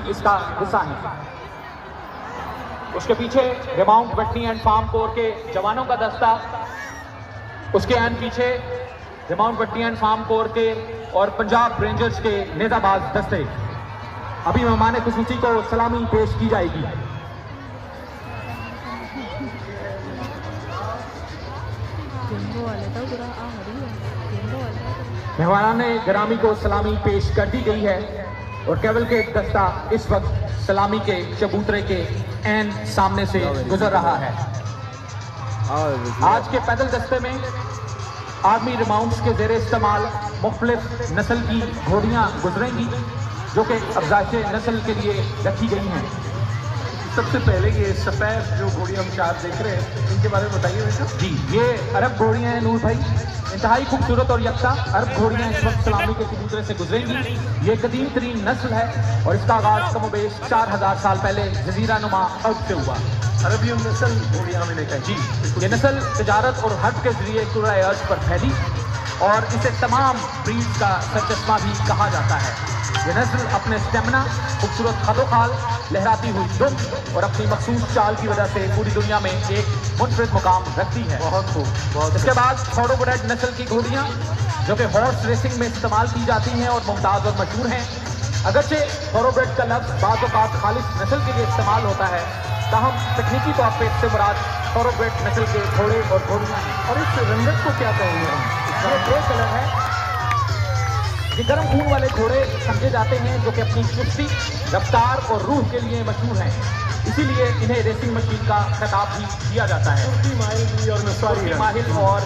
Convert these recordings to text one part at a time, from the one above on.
اس کا حصہ ہیں. اس کے پیچھے ریماؤنٹ ویٹنی اینڈ فارم کور کے جوانوں کا دستہ، اس کے پیچھے ریماؤنٹ ویٹنی اینڈ فارم کور کے اور پنجاب رینجرز کے نیزہ باز دستے. ابھی مہمان خصوصی کو سلامی پیش کی جائے گی. مہمانان گرامی کو سلامی پیش کر دی گئی ہے اور کیولکیڈ دستہ اس وقت سلامی کے چبوترے کے عین سامنے سے گزر رہا ہے. آج کے پیدل دستے میں آرمی ریماؤنٹس کے زیر استعمال مختلف نسل کی گھوڑیاں گزریں گی جو کہ افزائش نسل کے لیے رکھی گئی ہیں. سب سے پہلے یہ سفید جو گھوڑیاں ہم چار دیکھ رہے ہیں ان کے بارے میں بتائیے بیٹا. جی، یہ عرب گھوڑیاں ہیں نور بھائی، انتہائی خوبصورت اور یکساں عرب گھوڑیاں اس وقت سلامی کے چبوترے سے گزریں گی. یہ قدیم ترین نسل ہے اور اس کا آغاز کم و بیش 4000 سال پہلے جزیرہ نما عرب سے ہوا. عربی نسل گھوڑیاں ہمیں دیکھا. جی، یہ نسل تجارت اور حرب کے ذریعے کرۂ ارض پر پھیلی اور اسے تمام بریڈ کا سرچشمہ بھی کہا جاتا ہے. یہ نسل اپنے اسٹیمنا، خوبصورت خد و خال، لہراتی ہوئی دم اور اپنی مخصوص چال کی وجہ سے پوری دنیا میں ایک منفرد مقام رکھتی ہے. بہت خوب. اس کے بعد تھوڑو بریڈ نسل کی گھوڑیاں جو کہ ہارس ریسنگ میں استعمال کی جاتی ہیں اور ممتاز اور مشہور ہیں. اگرچہ تھوڑو بریڈ کا لفظ بعض اوقات خالص نسل کے لیے استعمال ہوتا ہے، تاہم تکنیکی طور پہ اس سے مراد تھوڑو بریڈ نسل کے گھوڑے اور گھوڑیاں ہیں. اور اس رنگت کو کیا کہیں گے ہم؟ یہ گرے کلر ہے. یہ گرم خون والے گھوڑے سمجھے جاتے ہیں جو کہ اپنی چستی، رفتار اور روح کے لیے مشہور ہیں. اسی لیے انہیں ریسنگ مشین کا خطاب بھی دیا جاتا ہے. ماہل اور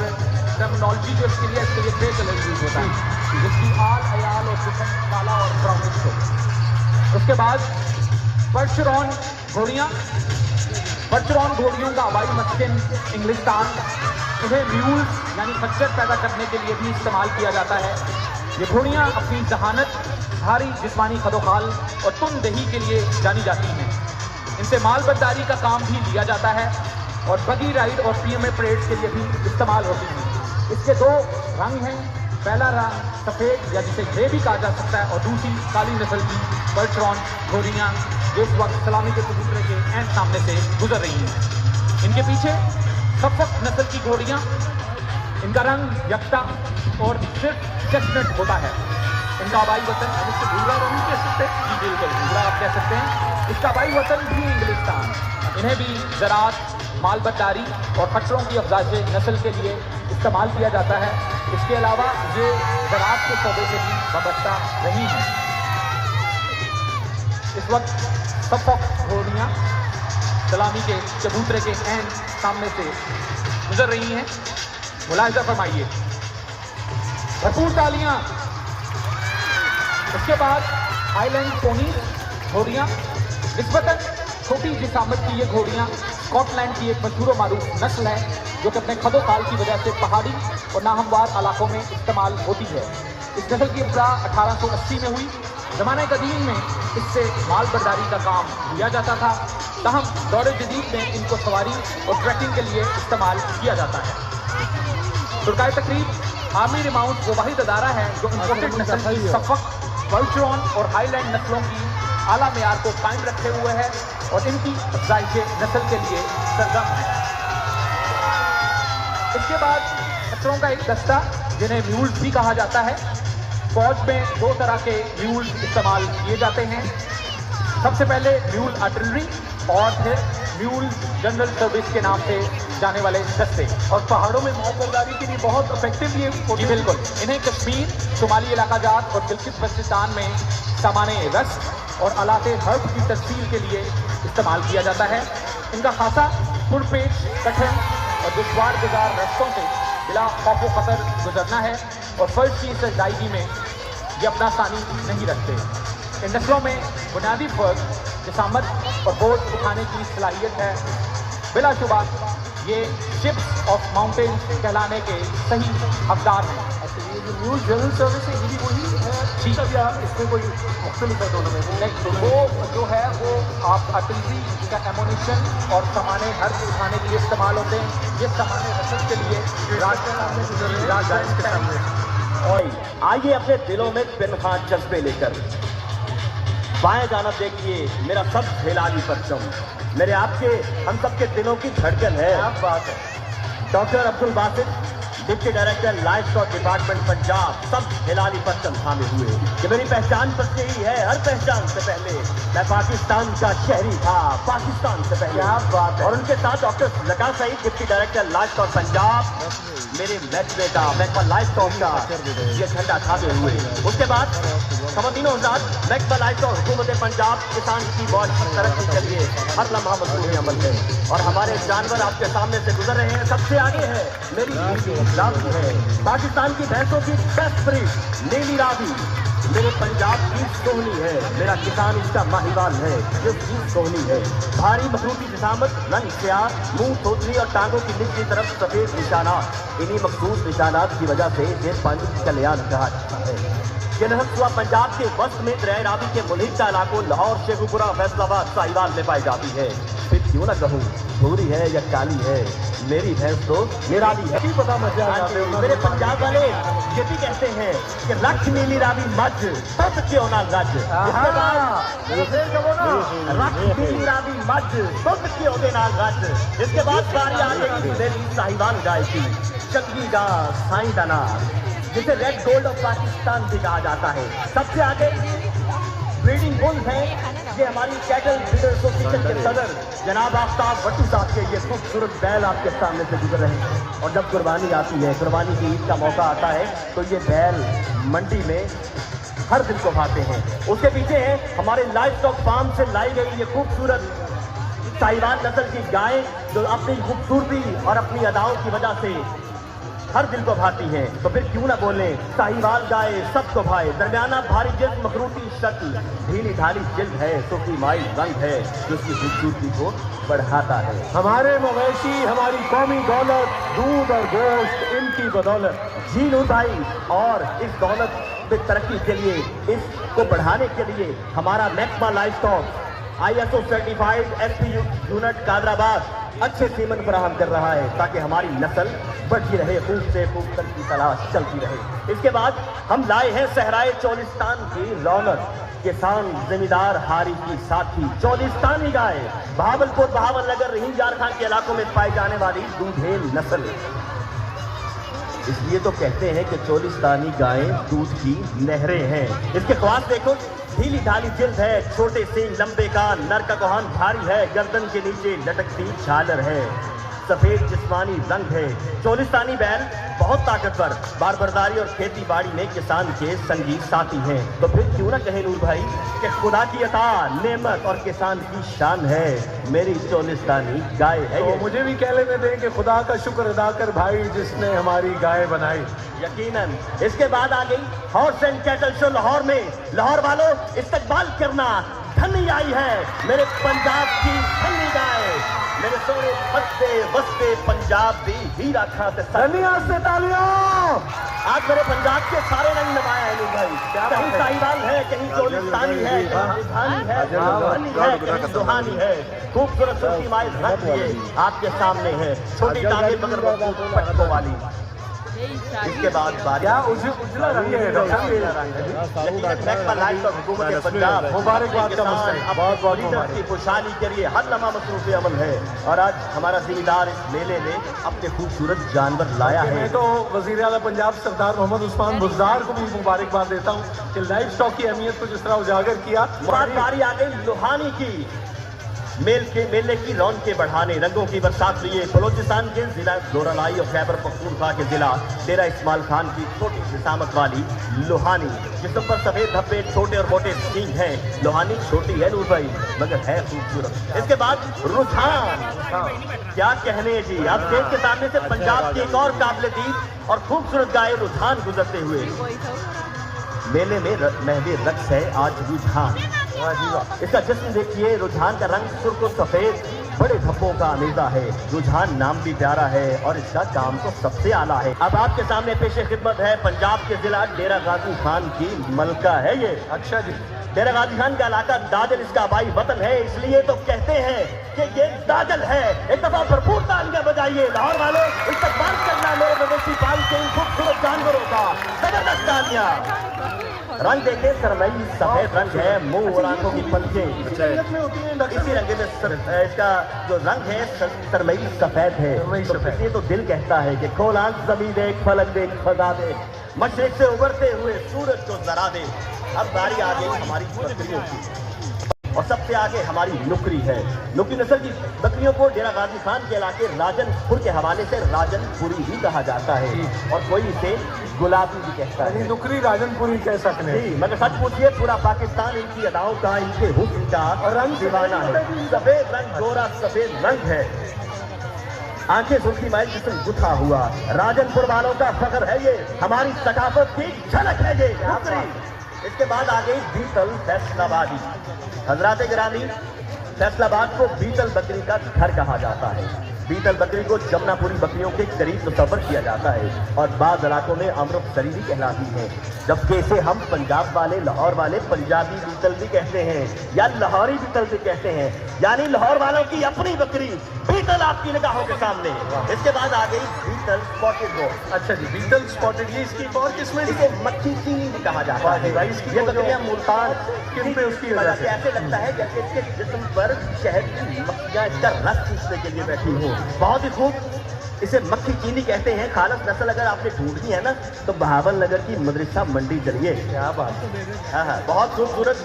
ٹرمنالوجی جو اس کے لیے گرے کلر یوز ہوتا ہے، جس کی آل عیال اور جسم کالا اور براؤنش ہو. اس کے بعد پرچرون گھوڑیاں. پرچرون گھوڑیوں کا آبائی مسکن انگلستان. انہیں میولز یعنی خچر پیدا کرنے کے لیے بھی استعمال کیا جاتا ہے. یہ گھوڑیاں اپنی ذہانت، بھاری جسمانی خد و خال اور تند دہی کے لیے جانی جاتی ہیں. ان سے مال برداری کا کام بھی لیا جاتا ہے اور بگی رائڈ اور پی ایم اے پریڈ کے لیے بھی استعمال ہوتی ہیں. اس کے دو رنگ ہیں، پہلا رنگ سفید یا جسے گرے بھی کہا جا سکتا ہے اور دوسری کالی نسل کی پرچرون گھوڑیاں جو اس وقت سلامی کے چبوترے کے عین سامنے سے گزر رہی ہیں. ان کے پیچھے صفوک نسل کی گھوڑیاں. ان کا رنگ یکساں اور صرف چیسٹنٹ ہوتا ہے. ان کا آبائی وطن بھورا رنگ کہہ سکتے ہیں. جی بالکل بھورا آپ کہہ سکتے ہیں. اس کا آبائی وطن بھی انگلستان. انہیں بھی زراعت، مال برداری اور خچروں کی افزائش نسل کے لیے استعمال کیا جاتا ہے. اس کے علاوہ یہ زراعت کے شعبے سے بھی وابستہ رہی ہیں. اس وقت صفوک گھوڑیاں سلامی کے چبوترے کے عین سامنے سے گزر رہی ہیں. ملاحظہ فرمائیے. بھرپور تالیاں. اس کے بعد ہائی لینڈ پونی گھوڑیاں. نسبتاً چھوٹی جسامت کی یہ گھوڑیاں اسکاٹ لینڈ کی ایک مشہور و معروف نسل ہے جو کہ اپنے خد و خال کی وجہ سے پہاڑی اور ناہموار علاقوں میں استعمال ہوتی ہے. اس نسل کی ابتدا 1880 میں ہوئی. زمانہ قدیم میں اس سے مال برداری کا کام لیا جاتا تھا، تاہم دور جدید میں ان کو سواری اور ٹریکنگ کے لیے استعمال کیا جاتا ہے. شرکائے تقریب آرمی ریماؤنٹ وہ واحد ادارہ ہے جو امپورٹنٹ نسل کی صفوک، پرچرون اور ہائی لینڈ نسلوں کی اعلیٰ معیار کو قائم رکھے ہوئے ہے اور ان کی افزائش نسل کے لیے سرگرم ہے. اس کے بعد خچروں کا ایک دستہ جنہیں میولز بھی کہا جاتا ہے. فوج میں دو طرح کے میولز استعمال کیے جاتے ہیں. سب سے پہلے میول آرٹلری اور پھر میول جنرل سروس کے نام سے جانے والے دستے. اور پہاڑوں میں مال برداری کے لیے بہت افیکٹو یہ جی بالکل. انہیں کشمیر، شمالی علاقہ جات اور گلگت بلتستان میں سامان رسم اور آلات حرب کی ترسیل کے لیے استعمال کیا جاتا ہے. ان کا خاصا پرپیش، کٹھن اور دشوار گزار رستوں سے بلا خوف و خطر گزرنا ہے اور فرض کی اس ادائیگی میں یہ اپنا ثانی نہیں رکھتے. ان نسلوں میں بنیادی فرق جسامت اور بوجھ اٹھانے کی صلاحیت ہے. بلا شبہ یہ شپس آف ماؤنٹین کہلانے کے صحیح حقدار ہیں. میول جنرل سروس ہے، یہ بھی وہی ہے. ٹھیک ہے. یا اس میں کوئی مختلف ہے دونوں میں؟ وہ جو ہے وہ آپ آرٹلری کا ایمونیشن اور سامان ہر اٹھانے کے لیے استعمال ہوتے ہیں. یہ سامان رسد کے لیے آئیے اپنے دلوں میں پنہاں جذبے لے کر बाएं जानब देखिए मेरा सब हिलाली परचम, मेरे आपके हम सबके दिलों की धड़कन है। क्या बात है। Doctor Abdul Basit, deputy director life stock department Punjab, सब हिलाली परचम थामे हुए कि मेरी पहचान बस यही है। हर पहचान से पहले मैं पाकिस्तान का शहरी था, पाकिस्तान से पहले। क्या बात है। और उनके साथ डॉक्टर लका Saeed, deputy director livestock Punjab, मेरे महकमे का महकमा लाइफ स्टॉक का ये झंडा थामे हुए। उसके बाद खवातीनो हज़रात, महकमा लाइफ स्टॉक हुकूमत पंजाब किसान की बहुत तरक्की के लिए हर लम्हा मसरूफ़ी अमल है। और हमारे जानवर आपके सामने से गुजर रहे हैं। सबसे आगे है मेरी रावी है, पाकिस्तान की भैंसों की बेस्ट ब्रीड नीली रावी, मेरे पंजाब की सोहनी है, मेरा किसान इसका माहिवाल है जो की सोहनी है। भारी मखरूटी जिसामत, रंग स्याह, मुंह थोतनी और टांगों की निचली तरफ सफेद निशानात, इन्हीं मखसूस निशानात की वजह से ये पंज कल्याण कहा जाता है। ये नस्ल पंजाब के वस्त में दरिया रावी के मुल्हिका इलाकों लाहौर, शेखुपुरा, फैसलाबाद, साहिवाल में पाई जाती है। फिर क्यों ना कहूँ भूरी है या काली है, मेरी भैंस तो निराली है। पता मजा मेरे पंजाब वाले ये भी कहते हैं कि रख नीली रावी मज तब क्यों ना गज। इसके बाद रख नीली रावी मज तब क्यों देना गज। इसके बाद बारी आ गई मेरी साहिवाल गाय की, चंगी गा साईं दाना, जिसे रेड गोल्ड ऑफ पाकिस्तान भी कहा जाता है। सबसे आगे ब्रीडिंग बुल है, ये हमारी कैटल ब्रीडर एसोसिएशन के सदर जनाब आफ्ताब भट्टू साहब के ये खूबसूरत बैल आपके सामने से गुजर रहे हैं। और जब कुर्बानी आती है, कुर्बानी की ईद का मौका आता है, तो ये बैल मंडी में हर दिल को भाते हैं। उसके पीछे है हमारे लाइफ स्टॉक फार्म से लाई गई ये खूबसूरत साहिवाल नस्ल की गाय, जो अपनी खूबसूरती और अपनी अदाओं की वजह से हर दिल को भाती हैं। तो फिर क्यों ना बोले साहिवाल गाय सबको भाई, दरमियाना भारी जिल्द, मखरूटी शक्ल, ढीली ढाली जिल्द है, सूफी माई रंग है जो उसकी खूबसूरती को बढ़ाता है। हमारे मवेशी हमारी कौमी दौलत, दूध और गोश्त इनकी बदौलत। जी नूर भाई, और इस दौलत में तरक्की के लिए, इसको बढ़ाने के लिए हमारा महकमा livestock ISO certified SP unit Qadirabad अच्छे सीमन फराहम कर रहा है, ताकि हमारी नस्ल बढ़ती रहे, खूब से खूब तक की तलाश चलती रहे। इसके बाद हम लाए हैं सहराए चोलिस्तान की रौनक, किसान जमींदार हारी की साथी चोलिस्तानी गाय, भावलपुर, बहावलनगर, रहीम झारखंड के इलाकों में पाई जाने वाली दूधेल नस्ल। इसलिए तो कहते हैं कि चोलिस्तानी गायें दूध की नहरें हैं। इसके ख्वास देखो, ढीली ढाली जिल्द है, छोटे सींग, लंबे कान, नर का कोहन भारी है, गर्दन के नीचे लटकती झालर है, सफेद जिस्मानी रंग है। चोलिस्तानी बैल बहुत ताकतवर, बारबरदारी और खेती बाड़ी में किसान के संगी साथी हैं। तो फिर क्यों ना कहे नूर भाई कि खुदा की अता, नेमत और किसान की शान है मेरी चोलिस्तानी गाय है। तो मुझे भी कह लेने दें कि खुदा का शुक्र अदा कर भाई जिसने हमारी गाय बनाई। यकीनन। इसके बाद आ गई horse and cattle show Lahore में। लाहौर वालों इस्तकबाल करना, धनी आई है मेरे पंजाब की धनी गाय, मेरे सोने फस्ते वस्ते पंजाब दी हीरा खाते धनिया से तालियां। आज मेरे पंजाब के सारे रंग नमाया है लोग भाई। कहीं साहिवाल है, कहीं चोलिस्तानी है, कहीं रिधानी है, कहीं कहीं सुहानी है। खूबसूरत सूफी माई रख लिए आपके सामने है, छोटी टांगे मगर मजबूत पटकों वाली। इसके बाद क्या उजला रंग है डॉक्टर? मुबारकबाद का मसला, बहुत बहुत मुबारक। की खुशहाली के लिए हर लम्हा मसरूफ अमल है। और आज हमारा जिम्मेदार इस मेले में अपने खूबसूरत जानवर लाया है। मैं तो वज़ीर आला पंजाब सरदार मोहम्मद उस्मान बुज़दार को भी मुबारकबाद देता हूँ कि लाइफ स्टॉक की अहमियत को जिस तरह उजागर किया। बारी आ गई लोहानी की, मेले की रौनकें बढ़ाने, रंगों की बरसात लिए बलोचिस्तान के जिला दोरालाई और खैबर पख्तूनख्वा के जिला डेरा इस्माइल खान की छोटी जिसामत वाली लोहानी, जिसम पर सफेद धब्बे, छोटे और मोटे सींग हैं। लोहानी छोटी है नूर भाई, मगर है खूबसूरत। इसके बाद रुझान, क्या कहने जी, आप देश के सामने से पंजाब की एक और काबिल दीद और खूबसूरत गाय रुझान गुजरते हुए। मेले में महवी रक्स है आज रुझान। इसका जिस्म देखिए, रुझान का रंग सुर्ख और सफेद, बड़े धब्बों का अमीज़ा है। रुझान नाम भी प्यारा है और इसका काम तो सबसे आला है। अब आपके सामने पेशे खिदमत है पंजाब के जिला डेरा गाजी खान की मलका है ये। अच्छा जी, डेरा गाजी खान का इलाका दादल इसका आबाई वतन है, इसलिए तो कहते हैं कि ये दादल है। एक दफा भरपूर तालियां बजाइए लाहौर वाले, इस्तकबाल करना मेरे मवेशी पाल के इन खूबसूरत जानवरों का, जबरदस्त तालियां। रंग देखे सरमई सफेद रंग है, मुंह और आंखों की पलकें इसी रंग में, इसका जो रंग है सरमई सफेद है। तो इसलिए तो दिल कहता है कि खोल आंख ज़मीन देख, फलक देख, फजा दे, मशरिक से उभरते हुए सूरज को जरा दे। अब बारी आ गई हमारी बकरियों की, और सबसे आगे हमारी नुकरी है। नुकरी नस्ल की बकरियों को डेरा गाजी खान के इलाके राजनपुर के हवाले से राजनपुरी ही कहा जाता है, और कोई इसे गुलाबी भी कहता है। नुकरी राजनपुरी कह सकते हैं। मगर सच पूछिए, पूरा पाकिस्तान इनकी अदाओं का, इनके हुस्न का और रंग दीवाना है। सफेद रंग, गोरा सफेद रंग है, आंखें सुर्खी माइल जिस्म गुथा हुआ, राजनपुर वालों का फख्र है ये, हमारी सकाफत की झलक है ये नुकरी। इसके बाद आ गई बीतल फैसलाबादी। हजरात गिरामी, फैसलाबाद को बीतल बकरी का घर कहा जाता है। बीतल बकरी को जमनापुरी बकरियों के करीब मुसव्वर किया जाता है, और बाद इलाकों में अमृतसरी भी कहलाती है, जबकि इसे हम पंजाब वाले, लाहौर वाले पंजाबी बीतल भी कहते हैं, या लाहौरी बीतल भी कहते हैं, यानी लाहौर वालों की अपनी बकरी बीतल आपकी निगाहों के सामने। इसके बाद आ गई बीतल स्पॉटेड गोट। अच्छा जी, बीतल स्पॉटेड, ये इसकी एक और किस्म है। इसे मक्खी चीनी भी कहा जाता है। ये बकरियां मुल्तान किन पे उसकी वजह से ऐसे लगता है जैसे इसके जिस्म पर शहद की मक्खियां इसका रस चूसने के लिए बैठी हो। बहुत ही खूब, इसे मक्खी चीनी कहते हैं। खालस नस्ल अगर आपने ढूंढनी है ना, तो बहावल नगर की मदरसा मंडी चलिए। क्या बात है। हाँ, बहुत खूबसूरत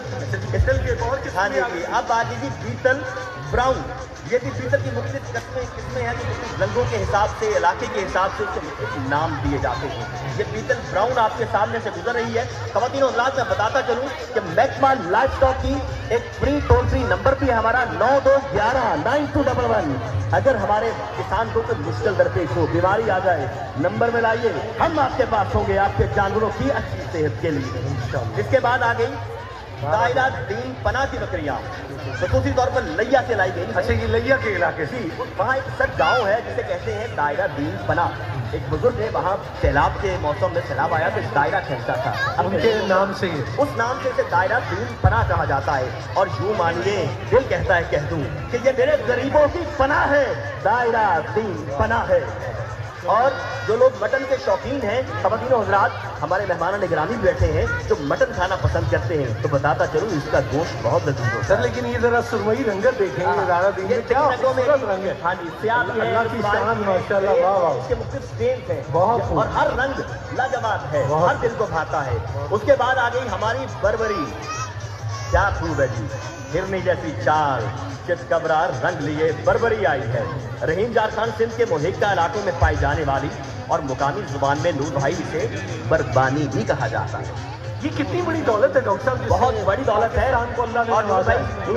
बीतल की एक और किस्म है। अब आ गई बीतल ब्राउन। ये भी बीतल की मुख्तलिफ किस्में हैं जो मुख्तलिफ रंगों के हिसाब से, इलाके के हिसाब से उसके मुख्तलिफ नाम दिए जाते हैं। ये बीतल ब्राउन आपके सामने से गुजर रही है। ख़वातीन और हज़रात, मैं बताता चलूँ कि मैक्मा लाइफ स्टॉक की एक फ्री टोल फ्री नंबर भी है हमारा 92119211। अगर हमारे किसान को कोई मुश्किल दरपेश हो, बीमारी आ जाए, नंबर में लाइए, हम आपके पास होंगे आपके जानवरों की अच्छी सेहत के लिए। इसके बाद आ गई दायरा दीन पना की बकरियां, खसूसी तौर पर लैया से लाई गई। अच्छा, ये लैया के इलाके से। वहाँ एक सच गांव है जिसे कहते हैं दायरा दीन पना। एक बुजुर्ग है, वहाँ सैलाब के मौसम में सैलाब आया तो दायरा खेलता था, अब उनके नाम से, उस नाम से इसे दायरा दीन पना कहा जाता है। और यूं मानिए, दिल कहता है कह दूं कि ये मेरे गरीबों की पनाह है, दायरा दीन पना है। और जो लोग मटन के शौकीन हैं, ख़वातीन और हज़रात, हमारे मेहमान निगरानी बैठे हैं जो मटन खाना पसंद करते हैं, तो बताता चलूं इसका गोश्त बहुत लजीज होता है। सर, लेकिन ये जरा सुरमई रंगत देखेंगे, दायरा दीन में क्या खूबसूरत रंग है। हाँ जी, स्याह भी है, अल्लाह की शान, माशाल्लाह, वाह वाह। इसके मुख्तलिफ स्टेज हैं बहुत खूब। और हर रंग लाजवाब है, हर दिल को भाता है। उसके बाद आ गई हमारी बरबरी। क्या खूब है जी, हिरनी जैसी चाल, चितकबरार रंग लिए बरबरी आई है। रहीम झारखंड सिंध के मोहिका इलाकों में पाई जाने वाली, और मुकामी जुबान में नूर भाई इसे बरबानी भी कहा जाता है। ये कितनी बड़ी दौलत है डॉक्टर साहब, बहुत बड़ी दौलत है। और नूर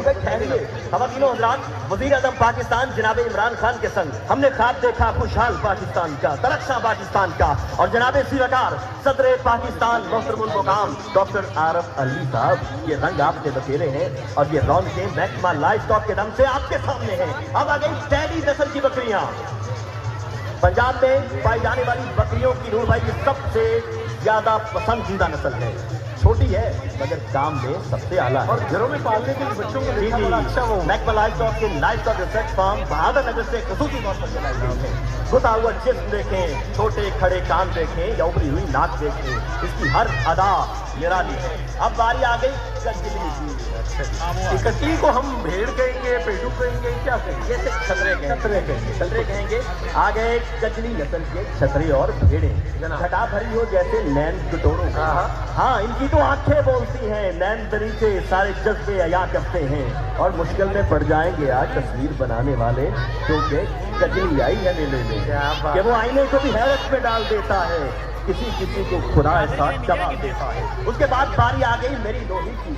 भाई ठहरिए, ख़वातीन और हज़रात, वज़ीर आज़म पाकिस्तान जनाब इमरान खान के संग हमने ख्वाब देखा खुशहाल पाकिस्तान का, तरक्शा पाकिस्तान का, और जनाब सीरकार सदर पाकिस्तान मोहतरमुल मुकाम डॉक्टर आरफ अली साहब, ये रंग आपके बखेरे हैं, और ये रौनकें मैक्मा लाइफ स्टॉक के दम से आपके सामने हैं। अब आ गई टैडी नस्ल की बकरियां। पंजाब में पाई जाने वाली बकरियों की नूर भाई की सबसे ज्यादा पसंदीदा नस्ल है। छोटी है मगर काम में सबसे आला है, और घरों में पालने के लिए बच्चों को देखना बड़ा अच्छा वो। मैक्मा लाइफ स्टॉक के लाइफ स्टॉक रिसर्च फार्म बहादुर नगर से खसूसी तौर पर चलाई गई है। गुता हुआ जिस्म देखें, छोटे खड़े कान देखें, या उभरी हुई नाक देखें, इसकी हर अदा निराली है। अब बारी आ गई कजली की। ये कजली को हम भेड़ कहेंगे, पेटू कहेंगे, क्या कहेंगे? ये छतरे कहेंगे। आ गए कजली नस्ल के छतरे और भेड़े, घटा भरी हो जैसे नैन कटोरों का। हाँ, इनकी तो आंखें बोलती हैं, नैन तरीके सारे जज्बे अया करते हैं, और मुश्किल में पड़ जाएंगे आज तस्वीर बनाने वाले, क्योंकि कजली आई है मेले में कि वो आईने को भी हैरत में डाल देता है, किसी को खुदा ऐसा जवाब देता है। उसके बाद बारी आ गई मेरी लोही की।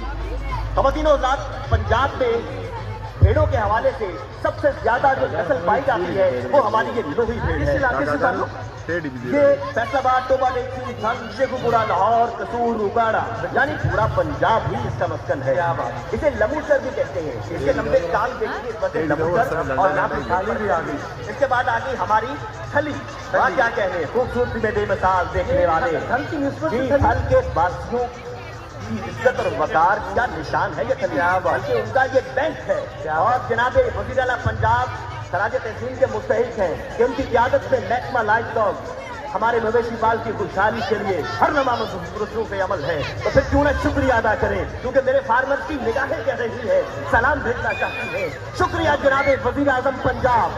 ख़वातीन और हज़रात, पंजाब में भेड़ों के हवाले से सबसे ज्यादा जो नस्ल पाई जाती है वो हमारी ये लोही भेड़ है। इलाके से ताल्लुक ये फैसलाबाद, टोबा डेक्ची, झंग, शेखुपुरा, लाहौर, कसूर, उकाड़ा, यानी पूरा पंजाब ही इसका मस्कन है। इसे लमूसर भी कहते हैं। इसके लंबे कान देखिए, इस वजह लमूसर, और यहाँ पे खाली भी आ गई। इसके बाद आ गई हमारी थली। क्या कहने, खूबसूरती में बेमिसाल देखने वाले, फल के बासियों की इज्जत और वकार क्या निशान है ये तलिया, बल्कि उनका ये बैंक है। और जनाब वज़ीर आला पंजाब सराज तहसील के मुस्तहिक हैं कि उनकी क़यादत में महकमा लाइफ स्टॉक हमारे मवेशी पाल की खुशहाली के लिए हर नमामों पे अमल है। तो फिर क्यों ना शुक्रिया अदा करें, क्योंकि मेरे फार्मर की निगाहें कह रही है, सलाम भेजना चाहती है। शुक्रिया जनाब वज़ीर आज़म पंजाब,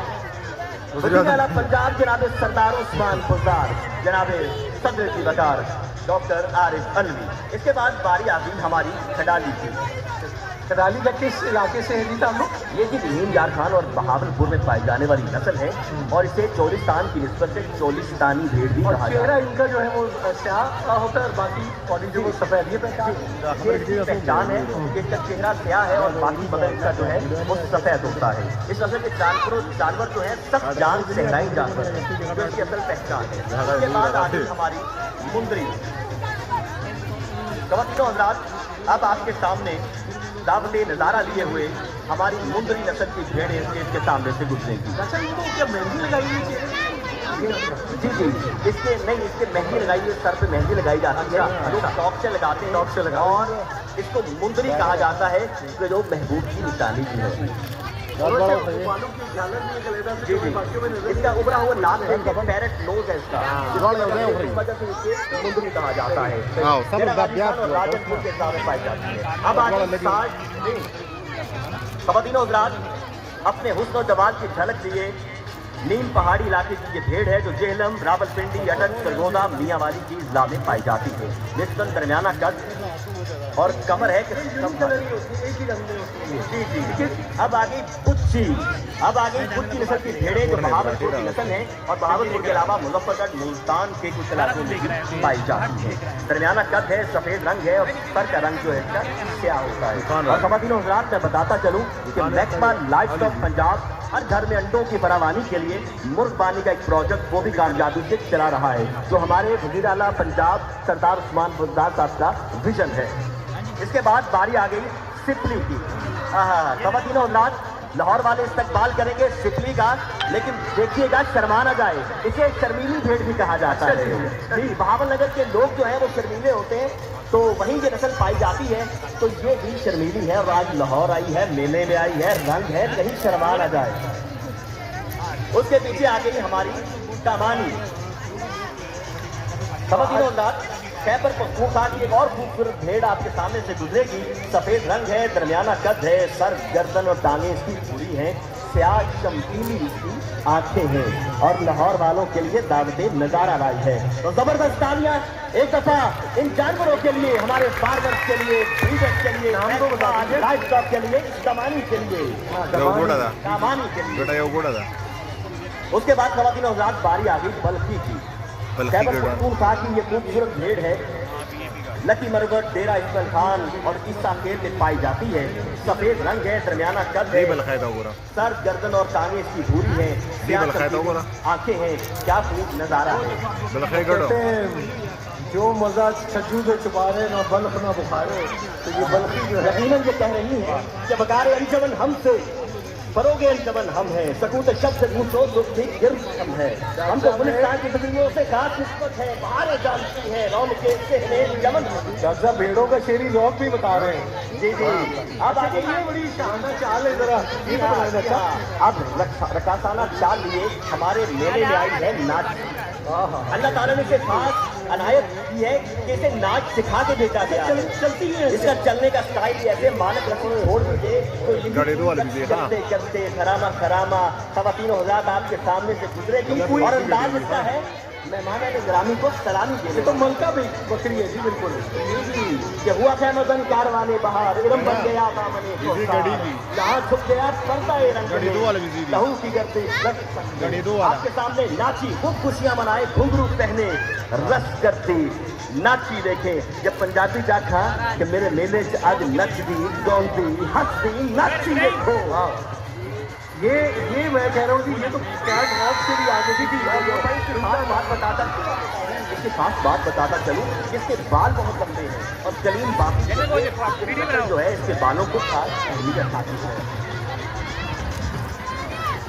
वज़ीर आला पंजाब जनाब सरदार उस्मान बुज़दार, जनाब सदर की वकार डॉक्टर आरिफ अलवी। इसके बाद बारी आ गई हमारी खडाली की। खडाली का किस इलाके से है जी हम लोग? ये जी नीम यार खान और बहावलपुर में पाई जाने वाली नस्ल है और इसे चोलिस्तान की निस्बत से चोलिस्तानी भेड़ भी कहा जाता चेहरा इनका जो है वो स्याह का होता है और बाकी बॉडी जो वो सफेद, ये पहचान है कि इसका चेहरा स्याह है और बाकी बदन का जो है वो सफेद होता है। इस नस्ल के जानवर जो है सख्त जान सहराई जानवर है, जो इसकी असल पहचान है। इसके बाद आगे हमारी मुंदरी। ख़वातीन हज़रात, अब आपके सामने दावत नज़ारा लिए हुए हमारी मुंदरी नस्ल की भेड़ें इसके सामने से गुजरेंगी। अच्छा, इनको क्या मेहंदी लगाई हुई है? जी जी, इसके मेहंदी लगाई हुई, सर पे मेहंदी लगाई जाती है, लोग शौक से लगाते हैं, शौक से लगा, और इसको मुंदरी कहा जाता है कि जो महबूब की निशानी भी है। जी जी, इसका उभरा हुआ नाक है, पैरेट नोज है इसका, इस वजह से इसे मुंदरी कहा जाता है। और राजनपुर के साथ पाई जाती है। अब आगे ख़वातीन हज़रात, अपने हुस्न और जमाल की झलक दिए नीम पहाड़ी इलाके की ये भेड़ है जो जेहलम, रावलपिंडी, अटक, सरगोदा, मियांवाली की इज़्ला में पाई जाती है। निस्बतन दरमियाना कद और कमर है कि एक ही रंग में होती है। जी जी। अब आगे पुच्ची, अब आगे पुच्ची नस्ल की भेड़ें जो बहावलपुर की नस्ल है और बहावलपुर के अलावा मुजफ्फरगढ़, मुल्तान के कुछ इलाकों में पाई जाती है। दरमियाना कद है, सफेद रंग है और सर का रंग जो है इसका स्याह होता है। और ख़वातीन हज़रात, मैं बताता चलूँ कि महकमा लाइफ स्टॉक पंजाब हर घर में अंडों की फरावानी के लिए मुर्ग पानी का एक प्रोजेक्ट वो भी कामयाबी से चला रहा है, जो हमारे वज़ीर आला पंजाब सरदार उस्मान बुज़दार साहब का विजन है। इसके बाद बारी आ गई सिपली की। ख़वातीन हज़रात, लाहौर वाले इस्तकबाल करेंगे सिपली का, लेकिन देखिएगा शर्मा ना जाए, इसे शर्मीली भेड़ भी कहा जाता है। जी, बहावलनगर के लोग जो है वो शर्मीले होते हैं, तो वहीं ये नस्ल पाई जाती है, तो ये भी शर्मीली है और आज लाहौर आई है, मेले में आई है, रंग है, कहीं शर्मा ना जाए। उसके पीछे आ गई हमारी कमानी। ख़वातीन हज़रात, खैबर पख्तूनख्वा की एक और खूबसूरत भेड़ आपके सामने से गुजरेगी। सफेद रंग है, दरमियाना कद है, सर, गर्दन और टांगें इसकी पूरी हैं, स्याह चमकीली इसकी आंखें हैं और लाहौर वालों के लिए दावत नजारा लाई है। तो जबरदस्त तालियां एक दफा इन जानवरों के लिए, हमारे फार्मर्स के लिए, ब्रीडर्स के लिए, लाइफ स्टॉक के लिए, कमानी के लिए, कमानी के लिए। उसके बाद ख़वातीन हज़रात, बारी आ गई बल्खी की। खैबर पख्तूनख्वा की ये खूबसूरत भेड़ है, लकी मरगट, डेरा इस्माइल खान और ईसा खेल में पाई जाती है। सफेद रंग है, दरमियाना कद है, सर, गर्दन और टांगे इसकी भूरी है, आंखें हैं, क्या खूब नजारा है। जो मजा छज्जू से छुपा रहे ना बल्ख ना बुखारे, तो ये बल्खी जो है यकीनन ये कह रही है कि बकारे अंजमन हमसे, फरोगे अंजमन हम हैं, सकूत शब्द घूसो दुखी गिर्द हम है। हमको गुलिस्तान की बदलियों से खास निस्बत है, बाहर जानती है रौनके से यमन। डॉक्टर भेड़ों का शेरी रौक भी बता रहे हैं। जी जी। अब आगे ये बड़ी शानदार चाल है, जरा ये बताएं। अब रकासाना चाल लिए हमारे मेले में आई है नाच। अल्लाह ताला ने इसे खास अनायत की है कि इसे नाच सिखा के भेजा गया है। चलती है, इसका चलने का स्टाइल ऐसे मानक रस्म छोड़ दीजिए तो चलते चलते खरामा खरामा ख़वातीन हज़रात आपके सामने से गुजरेगी और अंदाज इसका है मेहमान ग्रामी को सलामी देने। तो मलका भी बकरी है जी, बिल्कुल कि हुआ था मदन कार वाले बाहर इरम बन गया दामने को जहाँ छुप गया पर्दा रंग लहू की गर्दे आपके सामने नाची, खूब खुशियां मनाए, घुंघरू पहने, रस करती नाची। देखें जब पंजाबी जाखा कि मेरे मेले से आज नच दी, गौंदी, हंसती, नाची। देखो ये मैं कह रहा हूँ जी, ये तो कैट वॉक से भी आगे थी। इसकी खास बात बताता चलूँ, इसके बाल बहुत लंबे हैं और कलीम बाकी जो है इसके बालों को खास अहमियत आती है।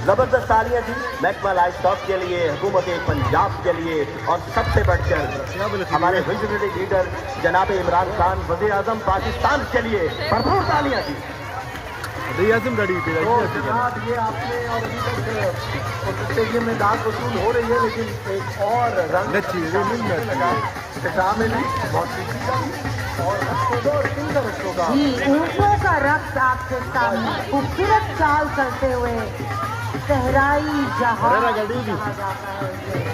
زبردست تالیاں جی محکمہ لائف اسٹاک کے لیے، حکومت پنجاب کے لیے، اور سب سے بڑھ کر ہمارے وزنری لیڈر جناب عمران خان وزیر اعظم پاکستان کے لیے بھرپور تالیاں جی۔ تو جناب یہ آپ نے اور ابھی تک اسٹیڈیم میں داد وصول ہو رہی ہے، لیکن ایک اور رنگ لگا اختتام میں بھی موسیقی کا بھی اور رقصوں اور ان رقصوں کا جی اونٹوں کا رقص آپ کے سامنے خوبصورت چال کرتے ہوئے صحرائی جہاں کہا جاتا ہے